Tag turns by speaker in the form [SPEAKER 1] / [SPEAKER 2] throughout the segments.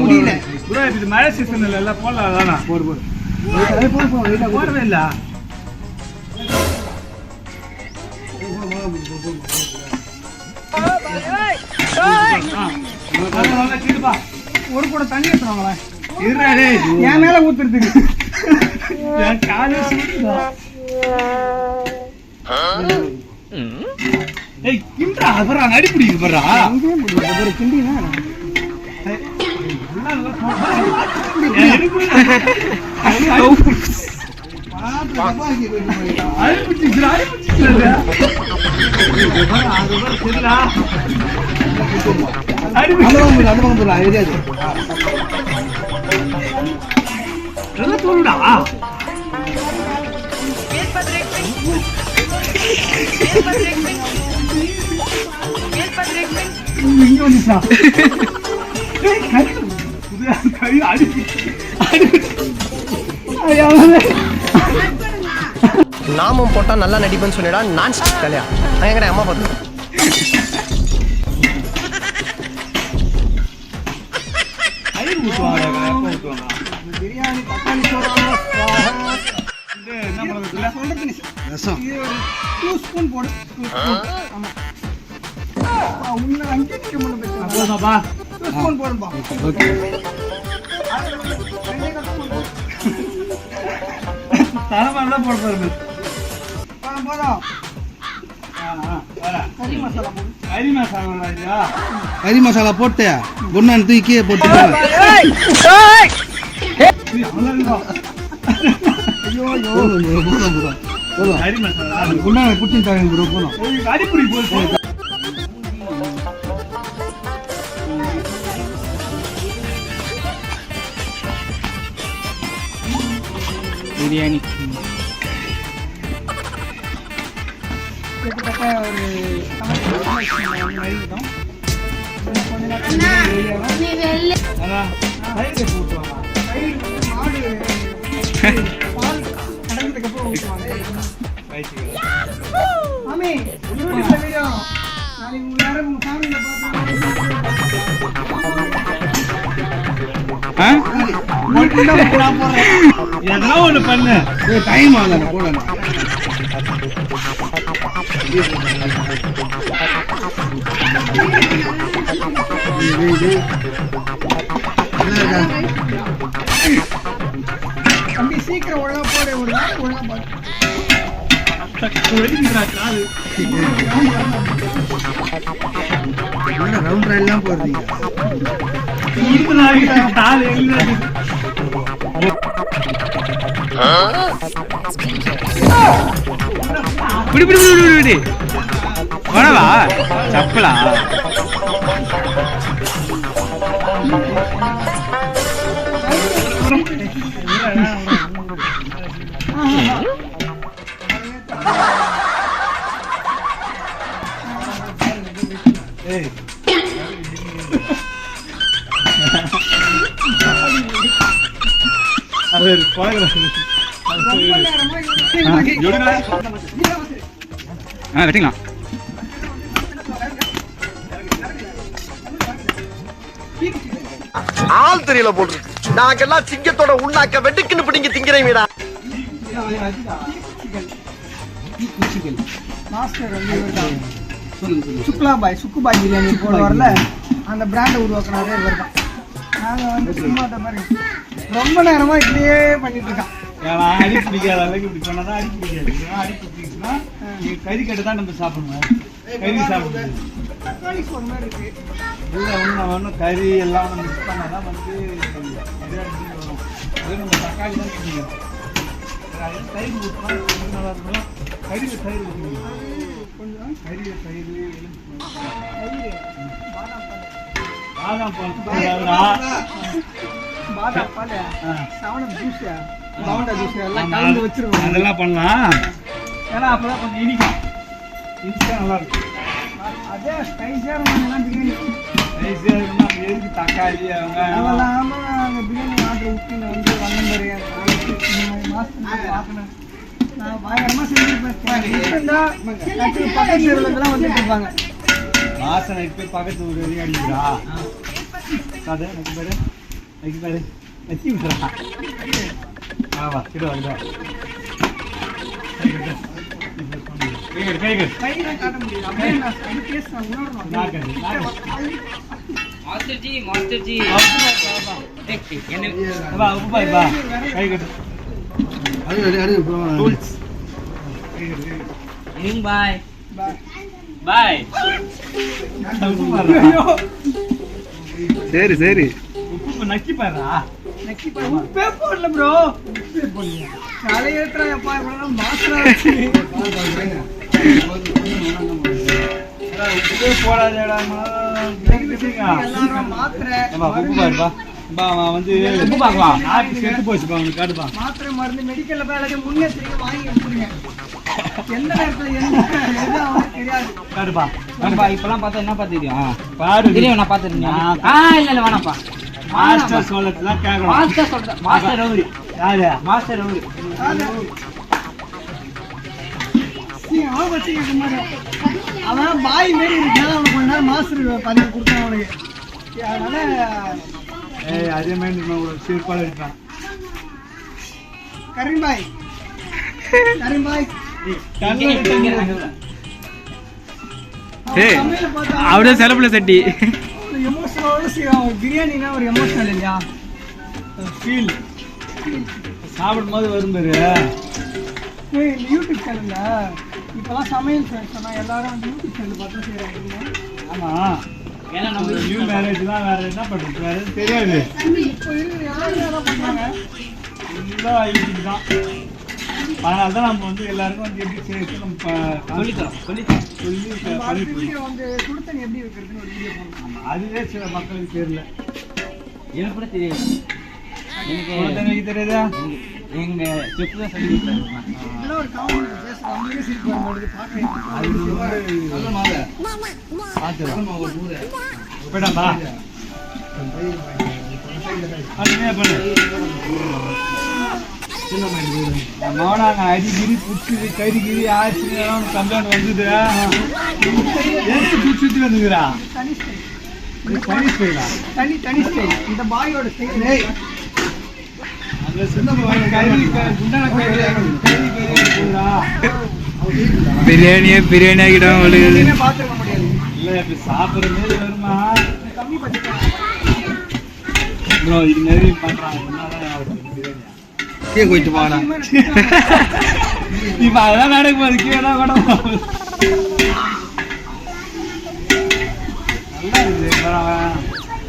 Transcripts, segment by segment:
[SPEAKER 1] முடியல ப்ரோ, இது மழை சீசன் இல்ல போடலாம். அதானா போடு போடவே இல்ல. ஒரு கூட தண்ணி எடுத்துவாங்களா? என் மேல ஊத்துறதுக்கு என் காலே சுடுதா. ஏய் கிண்டா அவரா நடி பிடிக்குது பரா. அங்கேயே முடியுது ஒரு கிண்டினா.
[SPEAKER 2] நாமும் போட்டா நல்லா நடிப்பேன்னு சொல்லிடா. நான் கல்யா எங்கடா அம்மா பார்த்து
[SPEAKER 1] பிரியாணி தக்காளி சோறு ரசம் 2 ஸ்பூன் போடு.
[SPEAKER 3] கறி மசாலா போட்டு குண்டான் தூக்கி போட்டு குண்டான குட்டி தாங்க போதும். பிரியாணி
[SPEAKER 1] எதனா ஒண்ணு பண்ணு.
[SPEAKER 3] டைம் ஆகல போட
[SPEAKER 1] தம்பி சீக்கிரம் ஒழுங்கா போட. ஒழுங்கா
[SPEAKER 3] ரவுண்ட் எல்லாம் போடுறீங்க.
[SPEAKER 1] வனவா சப்பலா வெட்டிக்கலாம்.
[SPEAKER 2] ஆள் தெரியல போட்டு நாங்கெல்லாம் சிங்கத்தோட உண்ணாக்க வெட்டுக்குன்னு பிடிங்க திங்கிறீங்கடா.
[SPEAKER 1] சுக்லாபாய் சுக்குபாய் பிரியாணி போட வரல அந்த பிராண்டை உருவாக்குனாரே இவர் தான். நாங்கள் வந்து சும்மா மாதிரி ரொம்ப நேரமா இப்படியே பண்ணிட்டு இருக்கான். அடி பிடிக்காத அளவுக்கு இப்படி பண்ணாதான் அடி பிடிக்காது. அடி பிடிச்சிச்சுன்னா கறி கட்டு தான் நம்ம சாப்பிடணும். கறி சாப்பிடணும். தக்காளி சோறு மாதிரி இருக்கு. இல்லை ஒன்றும் கறி எல்லாம் மிக்ஸ் பண்ணாதான் வந்து வரும். அது நம்ம தக்காளி தான் பிடிக்கணும். தயிர் ஊற்றலாம் நல்லா இருக்கணும். கறியில் தயிர் ஊற்றணும். கொஞ்சம் கறியில் தயிர் பாதாம் பால் பாதாம் பால் சவனம் ஜூஸ் லவண்டா ஜூஸ் எல்லாம் கலந்து வச்சிருக்கோம். அதெல்லாம் பண்ணலாம். ஏன்னா அப்போதான் கொஞ்சம் இனிக்கும். இனிச்சா நல்லா இருக்கும். அதே ஸ்பைஸியாக இருக்கணும். பிரியாணி ஸ்பைஸியாக இருக்கணும்னா எதுக்கு தக்காளி அவங்க அதெல்லாம் அந்த பிரியாணி ஆர்டர் ஊற்றி நான் வந்து வந்தம்பரு மாதத்துக்கு பார்க்கணும். நான் பயங்கரமாக செஞ்சுருப்பேன். பக்கத்து தெருவுலாம் வந்துட்டு இருப்பாங்க.
[SPEAKER 4] வாசனை போய் பக்கத்து ஊர் வரையும் அடிக்கிறா அது எனக்கு பேரு நக்கி விட்டுறா ஆவா கிட்ட வருதா
[SPEAKER 1] கையெல்லாம் காட்ட முடியாது அப்படியே நான் கேஸ் நான் உணரணும்
[SPEAKER 5] மாஸ்டர் ஜி என்ன
[SPEAKER 4] வா உப்பு பா கை கட்டு
[SPEAKER 3] அது
[SPEAKER 4] டூல்ஸ்
[SPEAKER 5] பாய்
[SPEAKER 1] பாய்
[SPEAKER 3] சரி சரி
[SPEAKER 4] உப்பு நக்கி பாருடா
[SPEAKER 1] நக்கி பாரு உப்பே போடல ப்ரோ உப்பே போடல தலையேற்றா எப்பா இவ்வளவு மாஸ்டரா வச்சு
[SPEAKER 4] உப்பே போடாதேடா
[SPEAKER 1] எல்லாரும் மாத்திரை
[SPEAKER 4] உப்பு பாருப்பா பா வந்து உப்பு பாக்குவா நாக்கு செத்து போச்சுப்பா உனக்கு காட்டுப்பா
[SPEAKER 1] மாத்திரை மருந்து மெடிக்கல்ல போய் எல்லாத்தையும் முன்னெச்சரிக்கை வாங்கி வச்சுருங்க எந்த நேரத்துல எது அவனுக்கு தெரியாது
[SPEAKER 4] காட்டுப்பா
[SPEAKER 5] வேணப்பா இப்பெல்லாம் பார்த்தா என்னப்பா தெரியும்
[SPEAKER 4] பாரு
[SPEAKER 5] தெரியும் நான் பார்த்துருக்கேன் இல்ல வேணாப்பா
[SPEAKER 4] மாஸ்டர் சொல்லலாம் கேட்கணும்
[SPEAKER 5] மாஸ்டர் சொல்றேன் மாஸ்டர் ரவுடி
[SPEAKER 4] யாரு
[SPEAKER 5] மாஸ்டர் ரவுடி
[SPEAKER 1] அவன் பாய் மாரி இருக்கான் அவனுக்கு கொஞ்ச நேரம் மாஸ்டர் பதிவு கொடுத்தான் அவனுக்கு அதனால
[SPEAKER 4] அதே மாதிரி உங்களுக்கு சிறப்பாக இருக்கான்
[SPEAKER 1] கரீம்பாய்
[SPEAKER 3] அப்படியே செலப்புல சட்டி
[SPEAKER 1] எமோஷனலோட செய்வான் பிரியாணினா ஒரு எமோஷனல் இல்லையா
[SPEAKER 4] ஃபீல் சாப்பிடும் போது வரும் பாரு
[SPEAKER 1] யூடியூப் சேனல்ல இப்பெல்லாம் சமையல் சொன்னா எல்லாரும் வந்து யூடியூப் சேனல் பார்த்து செய்யறாங்க
[SPEAKER 4] ஆமா
[SPEAKER 5] ஏன்னா
[SPEAKER 4] நம்ம
[SPEAKER 5] நம்ம
[SPEAKER 4] நியூ மேரேஜ் தான் வேற என்ன பண்றது வேற எதுவும் தெரியாது
[SPEAKER 1] இப்போ இருக்கிற எல்லாரும் என்ன பண்றாங்க
[SPEAKER 4] ஃபுல்லாக யூடியூப் தான் அதனால தான் நம்ம வந்து எல்லாருக்கும் வந்து எப்படி சேர்த்து நம்ம
[SPEAKER 5] சொல்லித்தரோம்
[SPEAKER 4] சொல்லி
[SPEAKER 1] அடுத்த வீடியோ வந்து சுடுதண்ணி எப்படி வைக்கிறதுன்னு ஒரு வீடியோ போடணும்
[SPEAKER 4] அதுவே சில மக்களுக்கு தெரியல
[SPEAKER 5] எனக்கு கூட தெரியாது
[SPEAKER 4] எனக்கு தெரியாதா
[SPEAKER 5] எங்க செப்பு தான் சொல்லி கொடுத்தாங்க
[SPEAKER 1] இதெல்லாம் ஒரு காமெடி பேச நம்மளே சிரிப்பு வரும்போது பார்க்க
[SPEAKER 4] போயிட்டாப்பா பண்ணு மோனாங்க அடிக்கடி புடிச்சது கறிகிரி ஆச்சு கம்ப்ளைண்ட் வந்தது எடுத்து சுத்தி வந்துக்கிறா
[SPEAKER 1] தனி ஸ்டைல்
[SPEAKER 4] தனி ஸ்டைலா
[SPEAKER 1] தனி ஸ்டைல் இந்த பாயோட ஸ்டைல்
[SPEAKER 4] அந்த சின்ன கறி குண்டான கறி போடுறா
[SPEAKER 3] பிரியாணி ஆகிடும்
[SPEAKER 1] எதுவுமே பார்த்துருக்க முடியாது
[SPEAKER 4] இல்லை இப்படி சாப்பிட்ற மாரி வருமா
[SPEAKER 1] கம்மி பட்ஜெட்
[SPEAKER 4] ப்ரோ இது நிறைய பண்ணுறாங்க என்னதான் அவருக்கு பிரியாணி
[SPEAKER 3] கீழே போயிட்டு போனா
[SPEAKER 4] இப்ப அதெல்லாம் நடக்க போகுது கீழே கூட நல்லா இருக்குது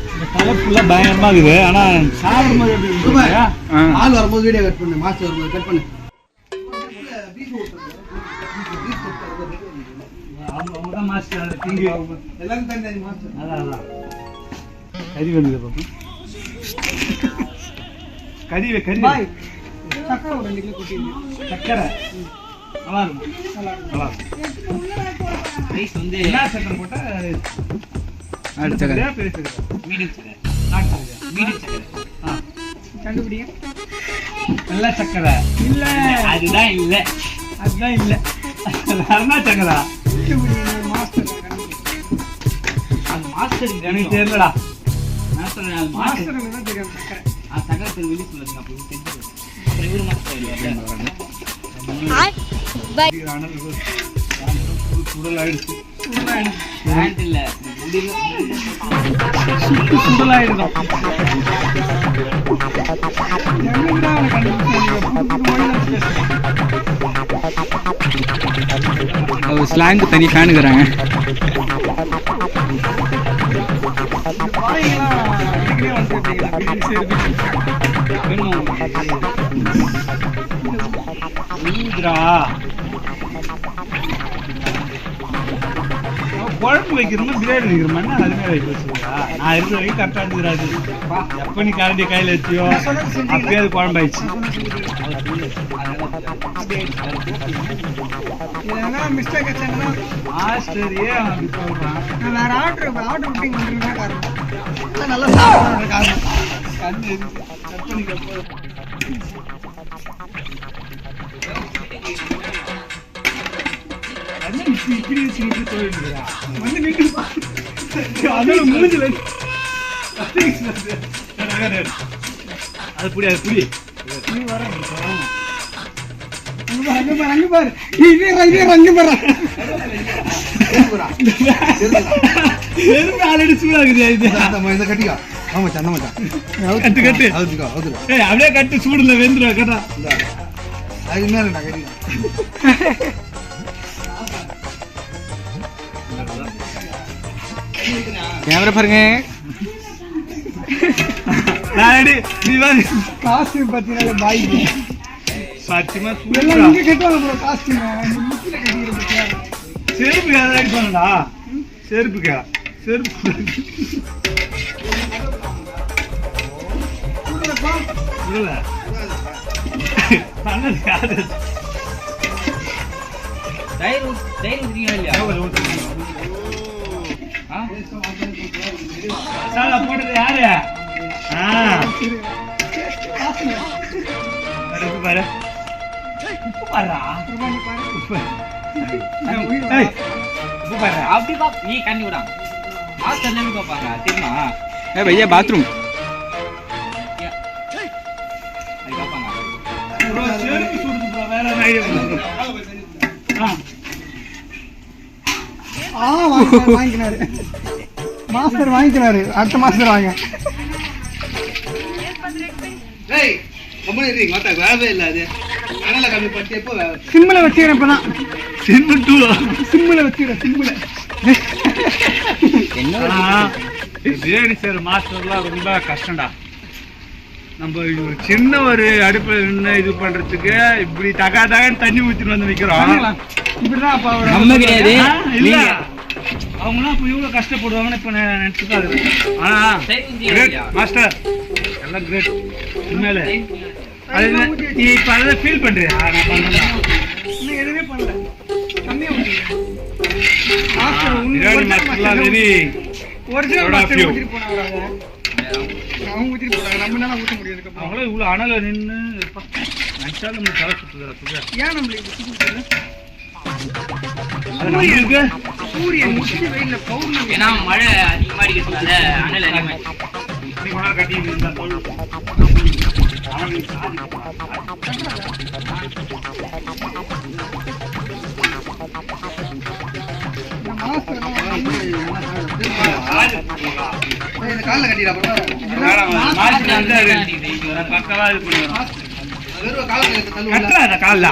[SPEAKER 4] இந்த கலர் ஃபுல்லாக பயங்கரமா இருக்குது ஆனா சாப்பிடும்போது எப்படி இருக்கு
[SPEAKER 3] ஆள் வரும்போது வீடியோ கட் பண்ணு மாஸ்டர் வரும்போது கட் பண்ணு
[SPEAKER 4] அவங்க தான் மாஸ்டர் திங்கு
[SPEAKER 3] எல்லாரும் தனி மாஸ்டர்
[SPEAKER 4] அதான் கறி வந்துது பாப்பா கறி
[SPEAKER 1] பாய் சக்கரை ஒரு 2 கிலோ கொட்டிடுங்க
[SPEAKER 4] சக்கரை நல்லா இருக்கும் நல்லா இருக்கும்
[SPEAKER 5] ரைஸ் வந்து
[SPEAKER 4] என்ன சக்கரை போட்டா
[SPEAKER 3] அடுத்த
[SPEAKER 4] சக்கரையா பெரிய சக்கரை
[SPEAKER 5] மீடியம் சக்கரை
[SPEAKER 4] நாட்டு சக்கரையா
[SPEAKER 5] மீடியம் சக்கரை
[SPEAKER 1] கண்டுபிடிங்க
[SPEAKER 4] நல்ல சக்கரை
[SPEAKER 1] இல்ல
[SPEAKER 5] அதுதான் இல்லை
[SPEAKER 1] அதுதான் இல்ல
[SPEAKER 4] அருணா சக்கரா
[SPEAKER 1] கண்டுபிடிங்க மாஸ்டர்
[SPEAKER 5] அது மாஸ்டருக்கு
[SPEAKER 4] எனக்கு தெரியலடா
[SPEAKER 5] மாஸ்டர் அது மாஸ்டர்
[SPEAKER 1] மாஸ்டர் தான் தெரியும் சக்கரை
[SPEAKER 5] சக்கரை பேர் வெளியே சொல்லுங்க அப்போ தெரிஞ்சு அப்புறம் இவர் மாஸ்டர்
[SPEAKER 4] சுடல் ஆயிடுச்சு
[SPEAKER 5] பேண்ட் இல்லை
[SPEAKER 4] சுடல் ஆயிடுதான்
[SPEAKER 3] ஸ்லாங்கு தனி ஃபேனுக்குறாங்க
[SPEAKER 4] குழம்பு வைக்கிறோமா பிரியாணி வைக்கிறோமா அதுமே வைக்க வச்சுருக்கா நான் இருக்கிற வரைக்கும் கரெக்டாக இருந்துக்கிறாது எப்போ நீ கரண்டி கையில் வச்சியோ அப்பயே அது குழம்பு ஆயிடுச்சு
[SPEAKER 1] மிஸ்டேக் ஆச்சுன்னா
[SPEAKER 4] மாஸ்டர் ஏன் அப்படி சொல்கிறான்
[SPEAKER 1] நான் வேற ஆர்டர் புக்கிங் பண்ணுறதுதான் காரணம் நல்லா சாப்பிட்றது காரணம்
[SPEAKER 4] கண்ணு இருக்கு கட் பண்ணிக்கப்போ இப்படி வச்சு தோல்வியா வந்து நின்று அதோட மூஞ்சில அது புடி அது புடி
[SPEAKER 1] நீ வர அங்க பாரு இதே ரங்க பாரு
[SPEAKER 4] ஆல்ரெடி சூடாகுது இது
[SPEAKER 3] இதை கட்டிக்கா ஆமா சன்ன மச்சான்
[SPEAKER 4] கட்டு கட்டு
[SPEAKER 3] அவுத்துக்கோ அவுத்துக்கோ
[SPEAKER 4] ஏய் அப்படியே கட்டு சூடுல வெந்துரு கட்டா
[SPEAKER 3] அது மேல நான் கட்டிக்கா
[SPEAKER 1] கேமரா பாருங்க
[SPEAKER 4] நாடி நீ வாங்க
[SPEAKER 1] காஸ்டியூம் பத்தினால பாய்
[SPEAKER 4] சத்தியமா
[SPEAKER 1] எல்லாம் இங்க கட்டுவாங்க ப்ரோ காஸ்டியூம் முக்கில கட்டிக்கிறதுக்கு
[SPEAKER 4] செருப்பு ஏதாவது அடிப்பானடா செருப்புக்கா செருப்பு இல்ல பண்ணது யாரு
[SPEAKER 5] தயிர் ஊத்துறீங்களா இல்லையா
[SPEAKER 4] மசாலா போட்டது யாரு பாரு உப்பு பாருடா உப்பு ஏய் உப்பு பாரு
[SPEAKER 5] அப்படி பா நீ கண்ணி விடா மாஸ்டர் நம்பி பாப்பாங்க தெரியுமா
[SPEAKER 1] ஏ भैया बाथरूम
[SPEAKER 5] அது பாப்பாங்க
[SPEAKER 4] ப்ரோ செருப்பு சுடுது ப்ரோ வேற ஐடியா
[SPEAKER 1] வாங்கினாரு மாஸ்டர் வாங்கிக்கிறாரு அடுத்த மாஸ்டர் வாங்க
[SPEAKER 3] டேய் கம்பெனி இருக்கீங்க மாட்டா வேவே இல்ல அது அனல கம்மி பண்ணி எப்போ வேவே
[SPEAKER 1] சிம்மில் வச்சுக்கிறேன் இப்பதான்
[SPEAKER 4] சின்ன டூ
[SPEAKER 1] சிம்மில் வச்சுக்கிறேன் சிம்மில்
[SPEAKER 4] பிரியாணி செய்யற மாஸ்டர்லாம் ரொம்ப கஷ்டம்டா நம்ம ஒரு சின்ன ஒரு அடுப்புல நின்று இது பண்றதுக்கு இப்படி தகா தகன்னு தண்ணி ஊத்திட்டு வந்து நிக்கிறோம்
[SPEAKER 1] இப்படிதான் அப்ப அவர்
[SPEAKER 5] நம்ம கிடையாது
[SPEAKER 4] இல்ல அவங்களாம் இப்ப இவ்வளவு கஷ்டப்படுவாங்கன்னு இப்ப நினைச்சுக்காது ஆனா கிரேட் மாஸ்டர் எல்லாம் கிரேட் உண்மையில அது நீ இப்ப அதை ஃபீல் பண்றியா நான் பண்றேன்
[SPEAKER 1] இன்னும் எதுவுமே பண்ணல கம்மியா ஊற்றிக்கிறேன்
[SPEAKER 4] பிரியாணி மாஸ்டர்லாம் very
[SPEAKER 1] original
[SPEAKER 4] Proud of
[SPEAKER 1] master
[SPEAKER 4] you.
[SPEAKER 1] ஊற்றிட்டு போனாங்க அவங்க ஊற்றிட்டு போனாங்க நம்ம என்ன ஊற்ற முடியாது அதுக்கப்புறம்
[SPEAKER 4] அவங்களும் இவ்வளவு அனல நின்று நினைச்சாலும் நம்ம தலை சுத்துதா சுத்தா
[SPEAKER 1] ஏன் நம்மளுக்கு இப்படி சுத்திட்டு
[SPEAKER 4] அது நம்மளுக்கு
[SPEAKER 1] சூரியன் முக்கிய வெயில்ல பௌர்ணமி
[SPEAKER 5] ஏன்னா மழை அதிகமா அடிக்கிறதுனால அனல் அதிகமா
[SPEAKER 4] இப்படி கொண்டா கட்டி இருந்தா போதும். அவனுக்கு
[SPEAKER 3] இந்த கால்ல கட்டிடா
[SPEAKER 4] மாஸ்டர் வந்தாரு. பக்கவா இது பண்ணுவாரு.
[SPEAKER 3] வெறும் கால்ல தள்ளுவல
[SPEAKER 4] கட்டுறா அந்த கால்ல.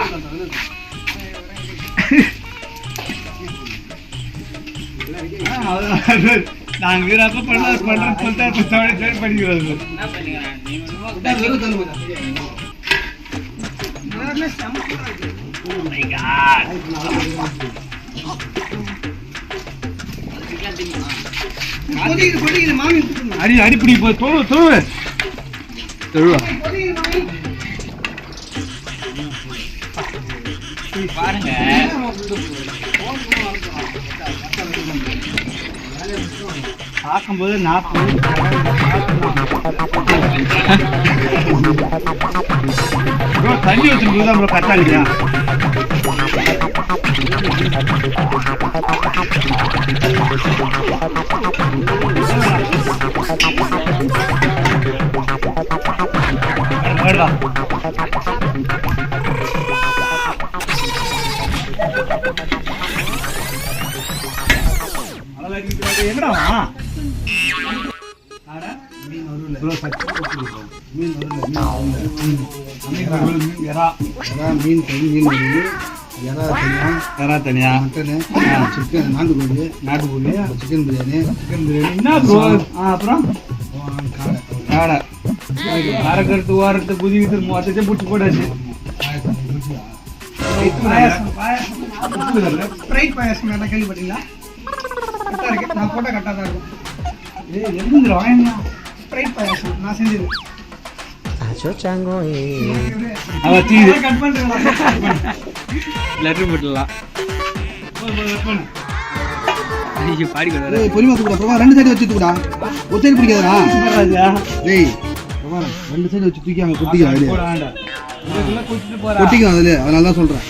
[SPEAKER 4] நாங்க வீரப்ப பண்றோம் சொல்லிட்டு பண்ணிக்கிறது
[SPEAKER 5] என்ன பண்ணுங்க நீ ஒண்ணுமா
[SPEAKER 3] வெறும் தள்ளுவல
[SPEAKER 1] கொதிக்குது மாமி
[SPEAKER 4] அடி அடிப்படி போய் தொழு
[SPEAKER 5] பாருங்க
[SPEAKER 4] பார்க்கும்போது 40 ப்ரோ தண்ணி வச்சுருக்குது தான் ப்ரோ கத்தாலியா வருதா எங்கடா
[SPEAKER 3] மீன் வருல
[SPEAKER 4] ப்ரோ சச்சி
[SPEAKER 3] மீன் வருல மீன் தனி மீன் வருது எறா தனியா
[SPEAKER 4] தனியா
[SPEAKER 3] மட்டனு சிக்கன் நாட்டுக்கோழி சிக்கன் பிரியாணி
[SPEAKER 4] என்ன ப்ரோ அப்புறம்
[SPEAKER 3] காடை
[SPEAKER 4] அரைக்கருத்து ஓரத்து குதிக்கிட்டு மொத்தத்தை பிடிச்சி போட்டாச்சு
[SPEAKER 1] ஸ்ப்ரைட் பாயாசம் நல்லா கேள்விப்பட்டீங்களா கரெக்டாக இருக்கு நான் போட்டால் கரெக்டாக தான் இருக்கும்
[SPEAKER 4] ஏய் எதுங்க வாங்கினா
[SPEAKER 1] ஸ்ப்ரைட் பாயாசம் நான் செஞ்சது
[SPEAKER 4] அவ தீது
[SPEAKER 1] கட் பண்ணுறேன்
[SPEAKER 5] லெட்டர் போட்டுடலாம்
[SPEAKER 3] ஏய் பொரிமா தூக்குடா பிரபா ரெண்டு சைடு வச்சு தூக்குடா ஒரு சைடு பிடிக்காதடா டேய் பிரபா ரெண்டு சைடு வச்சு தூக்கி அங்க கொட்டிக்கலாம் அதுல
[SPEAKER 4] போடா
[SPEAKER 3] கொட்டிக்கலாம் அதுல அதனால தான் சொல்றேன்